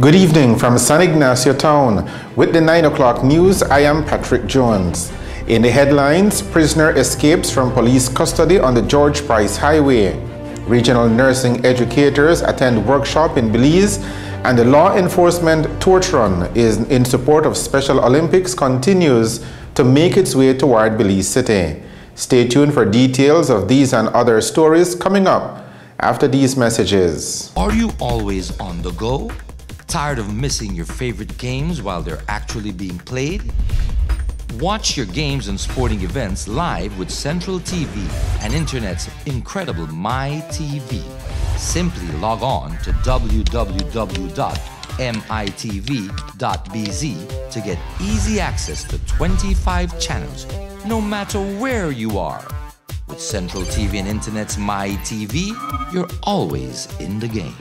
Good evening from San Ignacio Town. With the 9 o'clock news, I am Patrick Jones. In the headlines, prisoner escapes from police custody on the George Price Highway. Regional nursing educators attend workshop in Belize, and the law enforcement torch run in support of Special Olympics continues to make its way toward Belize City. Stay tuned for details of these and other stories coming up after these messages. Are you always on the go? Tired of missing your favorite games while they're actually being played? Watch your games and sporting events live with Central TV and Internet's incredible MyTV. Simply log on to www.mitv.bz to get easy access to 25 channels, no matter where you are. With Central TV and Internet's MyTV, you're always in the game.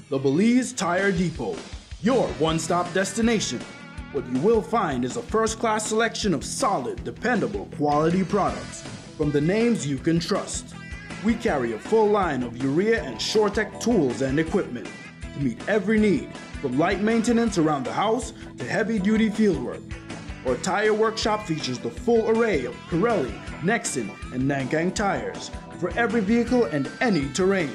The Belize Tire Depot, your one-stop destination. What you will find is a first-class selection of solid, dependable, quality products from the names you can trust. We carry a full line of urea and SureTech tools and equipment to meet every need, from light maintenance around the house to heavy-duty fieldwork. Our tire workshop features the full array of Pirelli, Nexen, and Nankang tires for every vehicle and any terrain.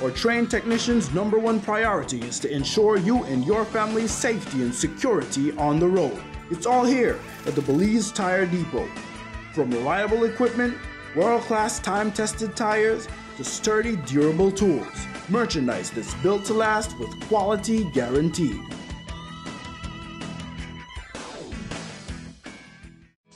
Our trained technicians' #1 priority is to ensure you and your family's safety and security on the road. It's all here at the Belize Tire Depot. From reliable equipment, world-class time-tested tires, to sturdy, durable tools. Merchandise that's built to last with quality guaranteed.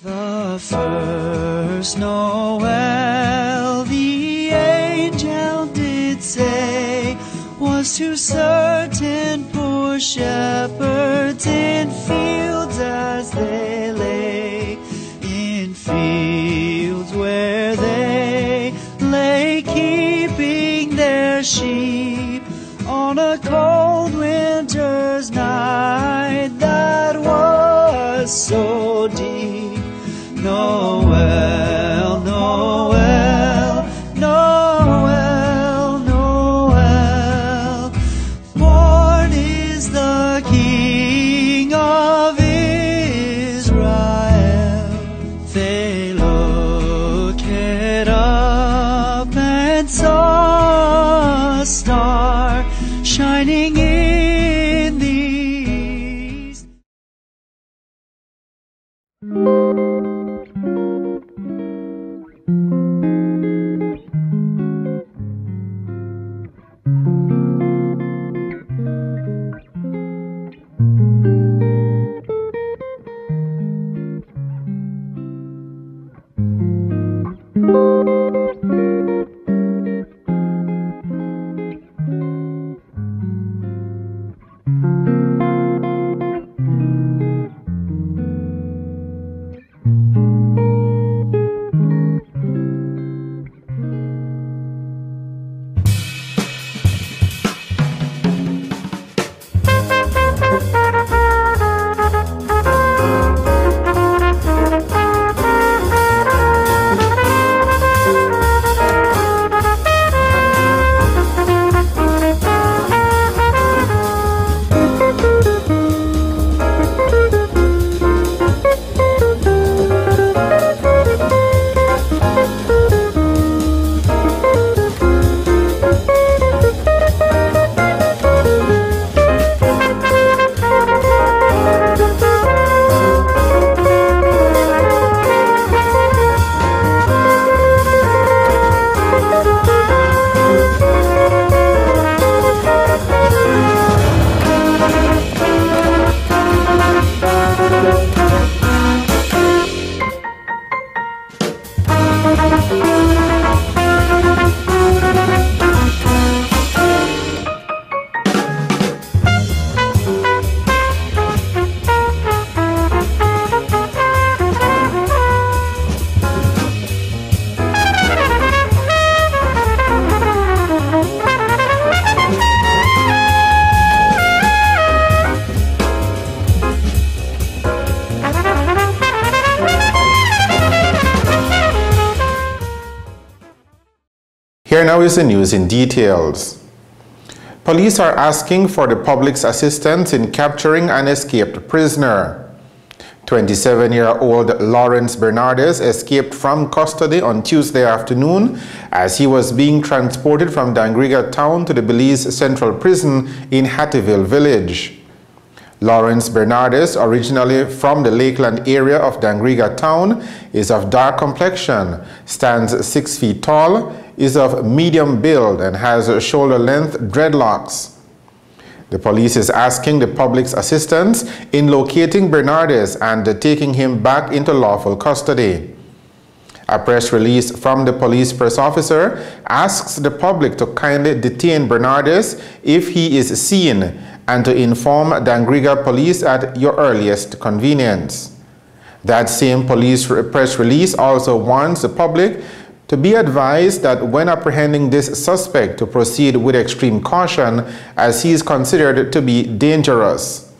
The first Noel the angel did say was to certain poor shepherds in fields as they lay, in fields where they lay keeping their sheep on a cold winter's night that was so deep. Noel, Noel, Noel, Noel, born is the King of Israel. They looked up and saw a star shining in the east. Here now is the news in details. Police are asking for the public's assistance in capturing an escaped prisoner. 27-year-old Lawrence Bernardes escaped from custody on Tuesday afternoon as he was being transported from Dangriga town to the Belize Central Prison in Hattieville Village. Lawrence Bernardes, originally from the Lakeland area of Dangriga town, is of dark complexion, stands 6 feet tall, is of medium build, and has shoulder-length dreadlocks. The police is asking the public's assistance in locating Bernardes and taking him back into lawful custody. A press release from the police press officer asks the public to kindly detain Bernardes if he is seen and to inform Dangriga police at your earliest convenience. That same police press release also warns the public to be advised that when apprehending this suspect to proceed with extreme caution as he is considered to be dangerous.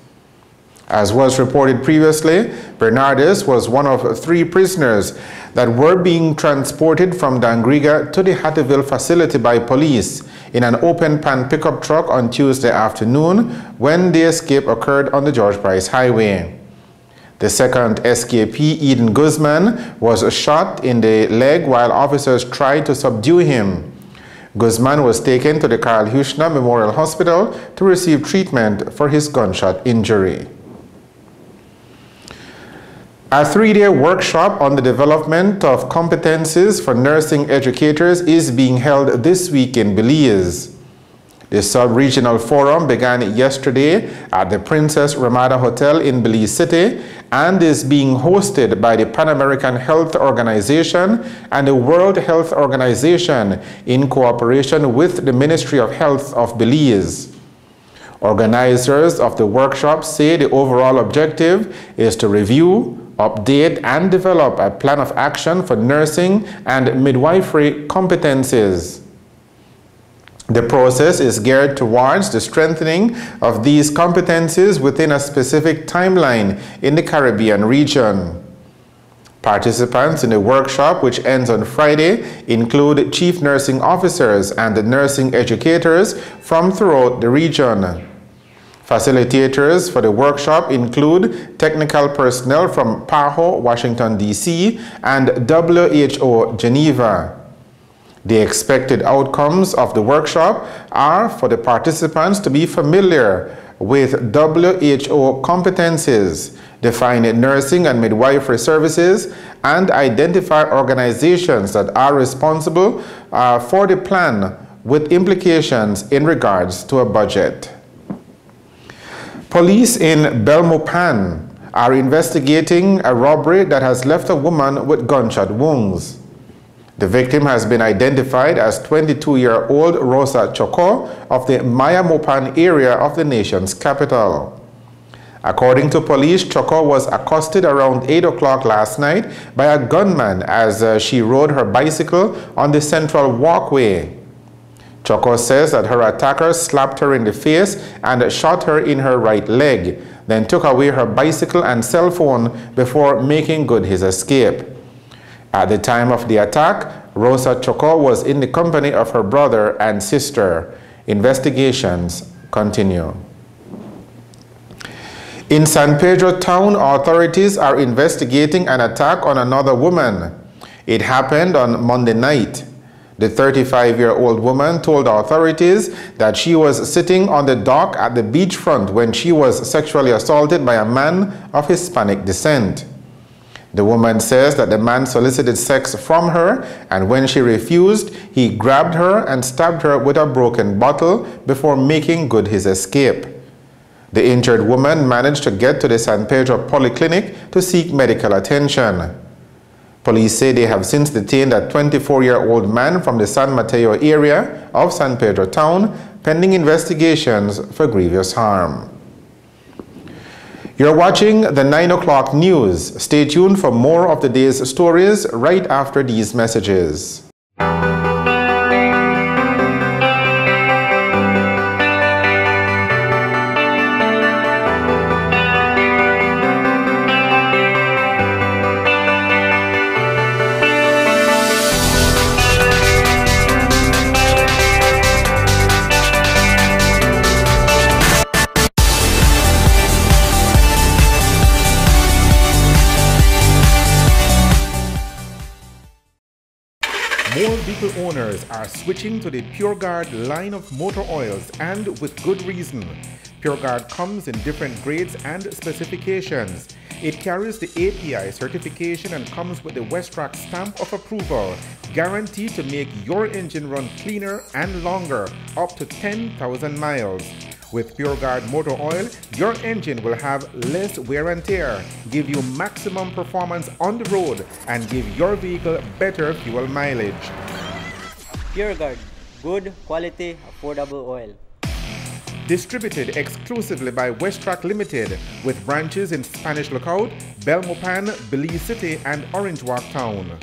As was reported previously, Bernardes was one of 3 prisoners that were being transported from Dangriga to the Hattieville facility by police in an open-pan pickup truck on Tuesday afternoon when the escape occurred on the George Price Highway. The second escapee, Eden Guzman, was shot in the leg while officers tried to subdue him. Guzman was taken to the Carl Huchner Memorial Hospital to receive treatment for his gunshot injury. A 3-day workshop on the development of competencies for nursing educators is being held this week in Belize. The sub-regional forum began yesterday at the Princess Ramada Hotel in Belize City and is being hosted by the Pan American Health Organization and the World Health Organization in cooperation with the Ministry of Health of Belize. Organizers of the workshop say the overall objective is to review, update, and develop a plan of action for nursing and midwifery competencies. The process is geared towards the strengthening of these competencies within a specific timeline in the Caribbean region. Participants in the workshop, which ends on Friday, include chief nursing officers and nursing educators from throughout the region. Facilitators for the workshop include technical personnel from PAHO, Washington, D.C., and WHO, Geneva. The expected outcomes of the workshop are for the participants to be familiar with WHO competencies, define nursing and midwifery services, and identify organizations that are responsible for the plan with implications in regards to a budget. Police in Belmopan are investigating a robbery that has left a woman with gunshot wounds. The victim has been identified as 22-year-old Rosa Choco of the Maya Mopan area of the nation's capital. According to police, Choco was accosted around 8 o'clock last night by a gunman as she rode her bicycle on the central walkway. Choco says that her attacker slapped her in the face and shot her in her right leg, then took away her bicycle and cell phone before making good his escape. At the time of the attack, Rosa Choco was in the company of her brother and sister. Investigations continue. In San Pedro town, authorities are investigating an attack on another woman. It happened on Monday night. The 35-year-old woman told authorities that she was sitting on the dock at the beachfront when she was sexually assaulted by a man of Hispanic descent. The woman says that the man solicited sex from her, and when she refused, he grabbed her and stabbed her with a broken bottle before making good his escape. The injured woman managed to get to the San Pedro Polyclinic to seek medical attention. Police say they have since detained a 24-year-old man from the San Mateo area of San Pedro town, pending investigations for grievous harm. You're watching the 9 o'clock news. Stay tuned for more of the day's stories right after these messages. More vehicle owners are switching to the PureGuard line of motor oils, and with good reason. PureGuard comes in different grades and specifications. It carries the API certification and comes with the Westrack stamp of approval, guaranteed to make your engine run cleaner and longer, up to 10,000 miles. With PureGuard motor oil, your engine will have less wear and tear, give you maximum performance on the road, and give your vehicle better fuel mileage. PureGuard, good quality, affordable oil. Distributed exclusively by Westrack Limited, with branches in Spanish Lookout, Belmopan, Belize City, and Orange Walk Town.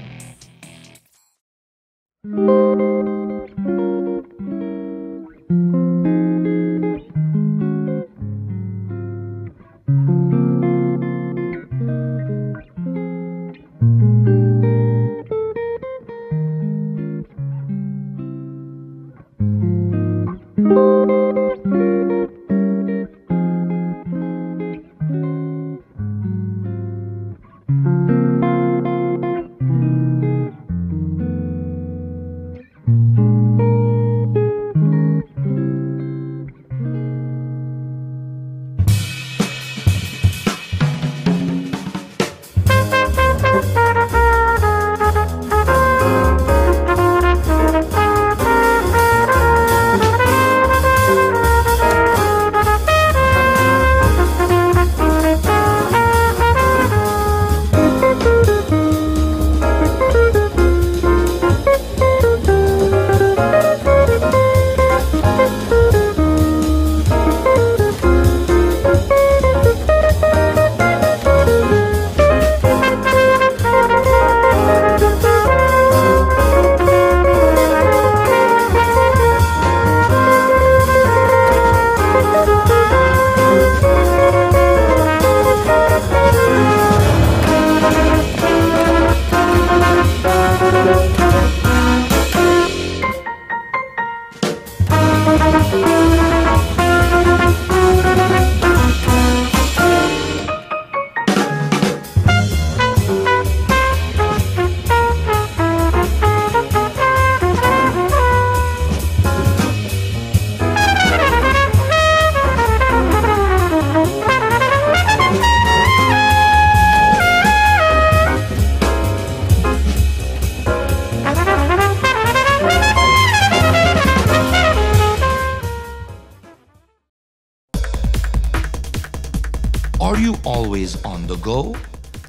Are you always on the go?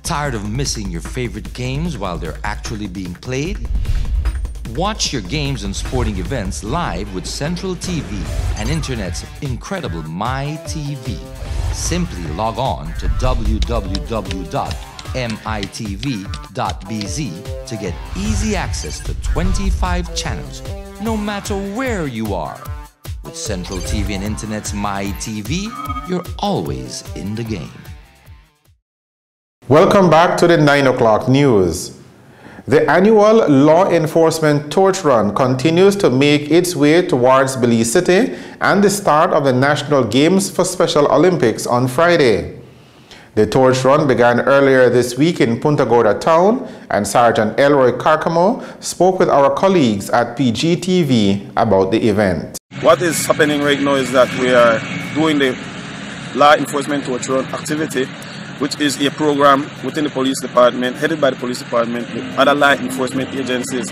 Tired of missing your favorite games while they're actually being played? Watch your games and sporting events live with Central TV and Internet's incredible MyTV. Simply log on to www.mitv.bz to get easy access to 25 channels, no matter where you are. With Central TV and Internet's MyTV, you're always in the game. Welcome back to the 9 o'clock news. The annual law enforcement torch run continues to make its way towards Belize City and the start of the National Games for Special Olympics on Friday. The torch run began earlier this week in Punta Gorda Town, and Sergeant Elroy Carcamo spoke with our colleagues at PGTV about the event. What is happening right now is that we are doing the law enforcement torch run activity, which is a program within the police department, headed by the police department with other law enforcement agencies.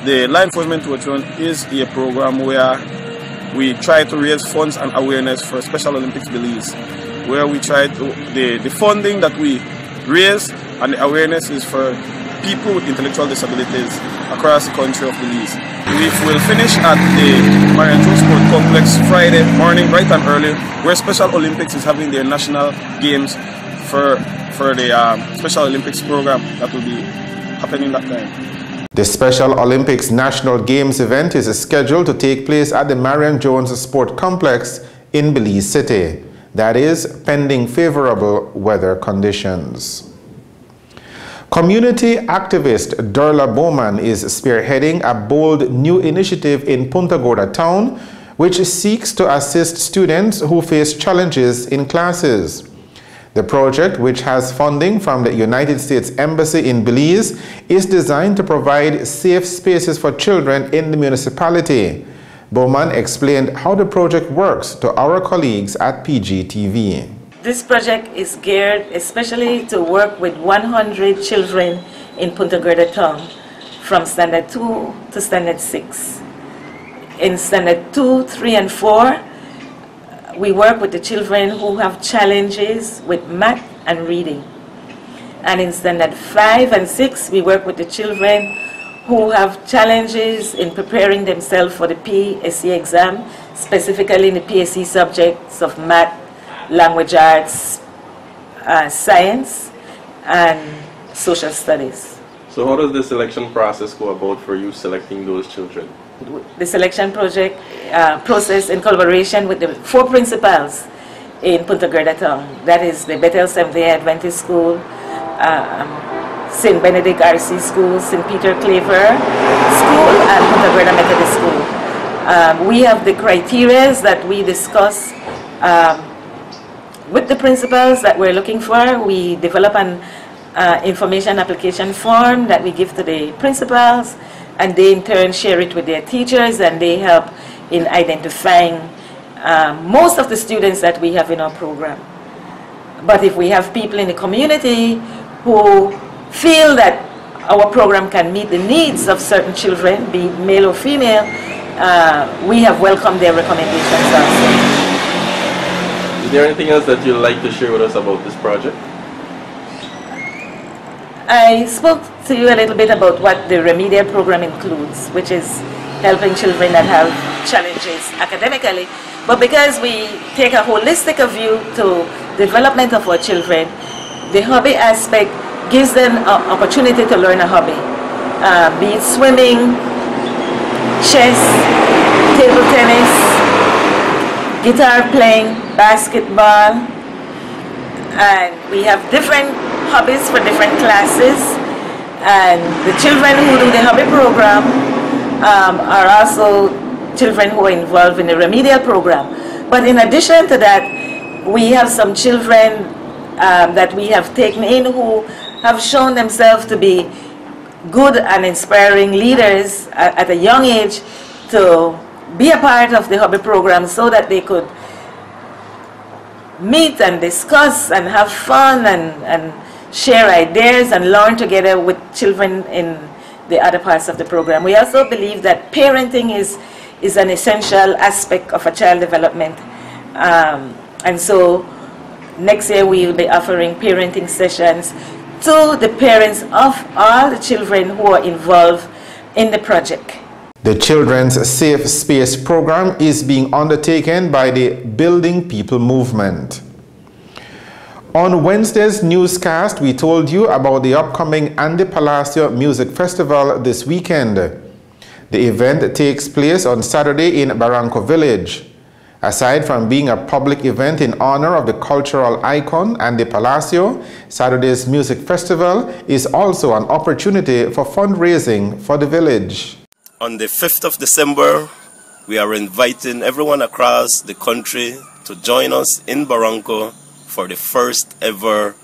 The law enforcement torch run is a program where we try to raise funds and awareness for Special Olympics Belize, where we try to, the funding that we raise and the awareness is for people with intellectual disabilities across the country of Belize. We will finish at the Marianto Sport Complex Friday morning, bright and early, where Special Olympics is having their national games for the Special Olympics program that will be happening that time. The Special Olympics National Games event is scheduled to take place at the Marion Jones Sport Complex in Belize City. That is, pending favorable weather conditions. Community activist Durla Bowman is spearheading a bold new initiative in Punta Gorda Town, which seeks to assist students who face challenges in classes. The project, which has funding from the United States Embassy in Belize, is designed to provide safe spaces for children in the municipality. Bowman explained how the project works to our colleagues at PGTV. This project is geared especially to work with 100 children in Punta Gorda town from Standard 2 to Standard 6. In Standard 2, 3, and 4, we work with the children who have challenges with math and reading. And in Standard 5 and 6, we work with the children who have challenges in preparing themselves for the PSC exam, specifically in the PSC subjects of math, language arts, science, and social studies. So how does the selection process go about for you selecting those children? The selection process in collaboration with the 4 principals in Punta Gorda town. That is the Bethel Seventh-day Adventist School, St. Benedict RC School, St. Peter Claver School, and Punta Gorda Methodist School. We have the criteria that we discuss with the principals that we're looking for. We develop an information application form that we give to the principals, and they in turn share it with their teachers, and they help in identifying most of the students that we have in our program. But if we have people in the community who feel that our program can meet the needs of certain children, be it male or female, we have welcomed their recommendations also. Is there anything else that you'd like to share with us about this project? I spoke to you a little bit about what the remedial program includes, which is helping children that have challenges academically. But because we take a holistic view to development of our children, the hobby aspect gives them an opportunity to learn a hobby, be it swimming, chess, table tennis, guitar playing, basketball, and we have different hobbies for different classes, and the children who do the hobby program are also children who are involved in the remedial program. But in addition to that, we have some children that we have taken in who have shown themselves to be good and inspiring leaders at a young age to be a part of the hobby program so that they could meet and discuss and have fun and share ideas and learn together with children in the other parts of the program. We also believe that parenting is an essential aspect of a child development. And so next year we will be offering parenting sessions to the parents of all the children who are involved in the project. The Children's Safe Space program is being undertaken by the Building People movement. On Wednesday's newscast, we told you about the upcoming Andy Palacio Music Festival this weekend. The event takes place on Saturday in Barranco Village. Aside from being a public event in honor of the cultural icon Andy Palacio, Saturday's music festival is also an opportunity for fundraising for the village. On the 5th of December, we are inviting everyone across the country to join us in Barranco for the first ever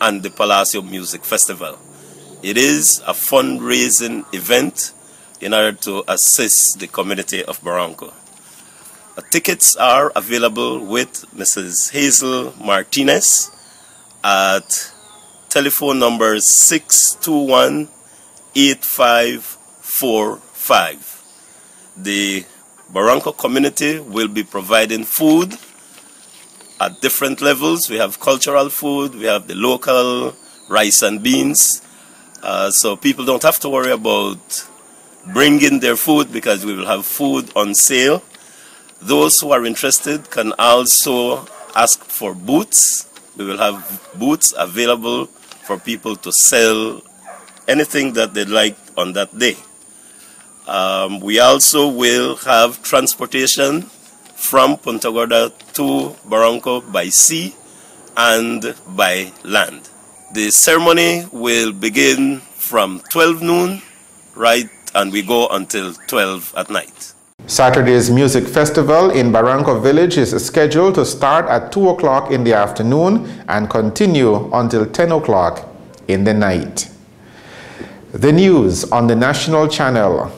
Andy Palacio Music Festival. It is a fundraising event in order to assist the community of Barranco. Tickets are available with Mrs. Hazel Martinez at telephone number 621-8545. The Barranco community will be providing food at different levels. We have cultural food, we have the local rice and beans, so people don't have to worry about bringing their food because we will have food on sale. Those who are interested can also ask for booths. We will have booths available for people to sell anything that they like on that day. We also will have transportation from Punta Gorda to Barranco by sea and by land. The ceremony will begin from 12 noon, right, and we go until 12 at night. Saturday's music festival in Barranco Village is scheduled to start at 2 o'clock in the afternoon and continue until 10 o'clock in the night. The news on the national channel.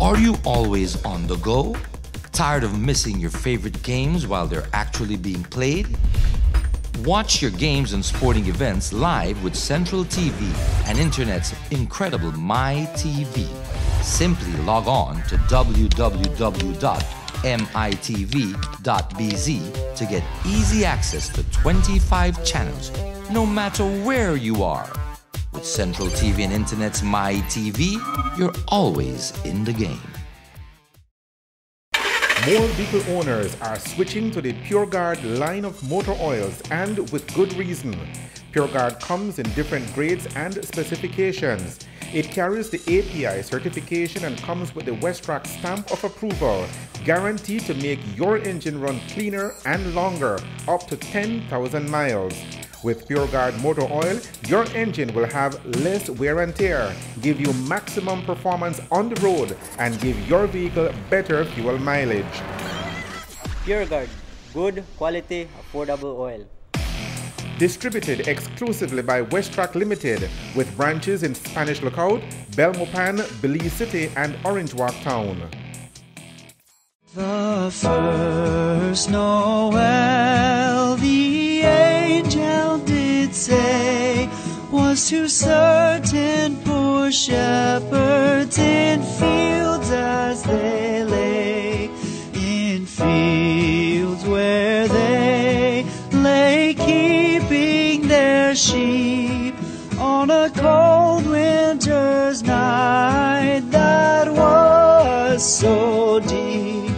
Are you always on the go? Tired of missing your favorite games while they're actually being played? Watch your games and sporting events live with Central TV and Internet's incredible MyTV. Simply log on to www.mitv.bz to get easy access to 25 channels, no matter where you are. With Central TV and Internet's MyTV, you're always in the game. More vehicle owners are switching to the PureGuard line of motor oils, and with good reason. PureGuard comes in different grades and specifications. It carries the API certification and comes with the Westrack stamp of approval, guaranteed to make your engine run cleaner and longer, up to 10,000 miles. With PureGuard motor oil, your engine will have less wear and tear, give you maximum performance on the road, and give your vehicle better fuel mileage. PureGuard, good quality, affordable oil. Distributed exclusively by Westrack Limited, with branches in Spanish Lookout, Belmopan, Belize City, and Orange Walk Town. The first Noel, the angel did say, was to certain poor shepherds in fields as they lay, in fields where they lay keeping their sheep on a cold winter's night that was so deep.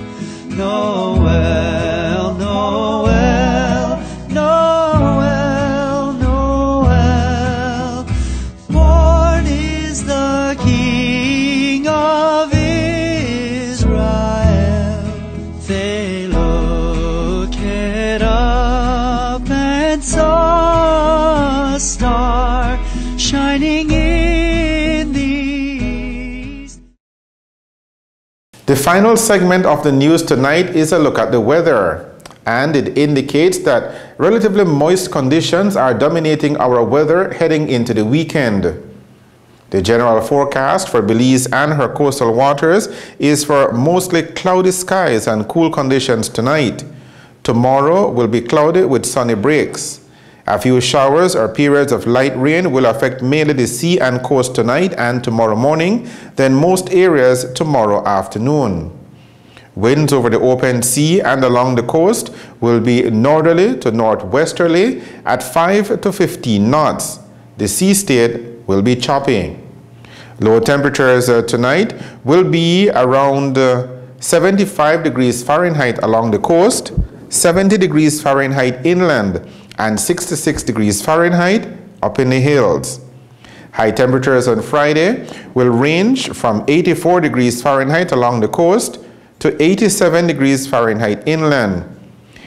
Noel, Noel, Noel, Noel, born is the King of Israel. They looked up and saw a star shining in the east. The final segment of the news tonight is a look at the weather, and it indicates that relatively moist conditions are dominating our weather heading into the weekend. The general forecast for Belize and her coastal waters is for mostly cloudy skies and cool conditions tonight. Tomorrow will be cloudy with sunny breaks. A few showers or periods of light rain will affect mainly the sea and coast tonight and tomorrow morning, then most areas tomorrow afternoon. Winds over the open sea and along the coast will be northerly to northwesterly at 5 to 15 knots. The sea state will be choppy. Low temperatures tonight will be around 75 degrees Fahrenheit along the coast, 70 degrees Fahrenheit inland, and 66 degrees Fahrenheit up in the hills. High temperatures on Friday will range from 84 degrees Fahrenheit along the coast to 87 degrees Fahrenheit inland.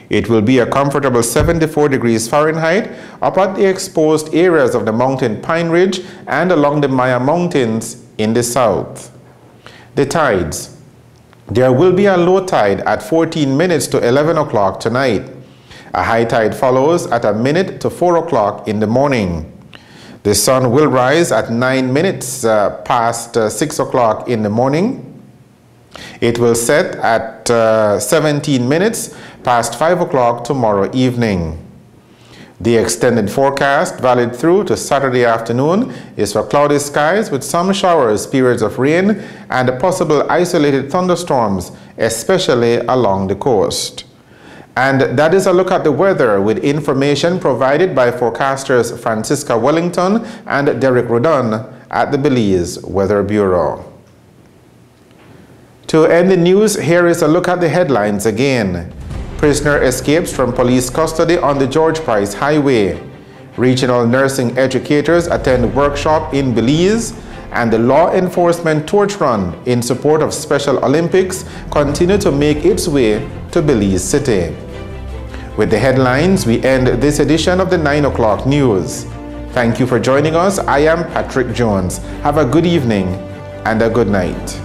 It will be a comfortable 74 degrees Fahrenheit up at the exposed areas of the mountain Pine Ridge and along the Maya Mountains in the south. The tides. There will be a low tide at 14 minutes to 11 o'clock tonight. A high tide follows at a minute to 4 o'clock in the morning. The sun will rise at 9 minutes past 6 o'clock in the morning. It will set at 17 minutes past 5 o'clock tomorrow evening. The extended forecast, valid through to Saturday afternoon, is for cloudy skies with some showers, periods of rain, and possible isolated thunderstorms, especially along the coast. And that is a look at the weather with information provided by forecasters Francisca Wellington and Derek Rodon at the Belize Weather Bureau. To end the news, here is a look at the headlines again. Prisoner escapes from police custody on the George Price Highway. Regional nursing educators attend workshop in Belize, and the law enforcement torch run in support of Special Olympics continue to make its way to Belize City. With the headlines, we end this edition of the 9 o'clock news. Thank you for joining us. I am Patrick Jones. Have a good evening and a good night.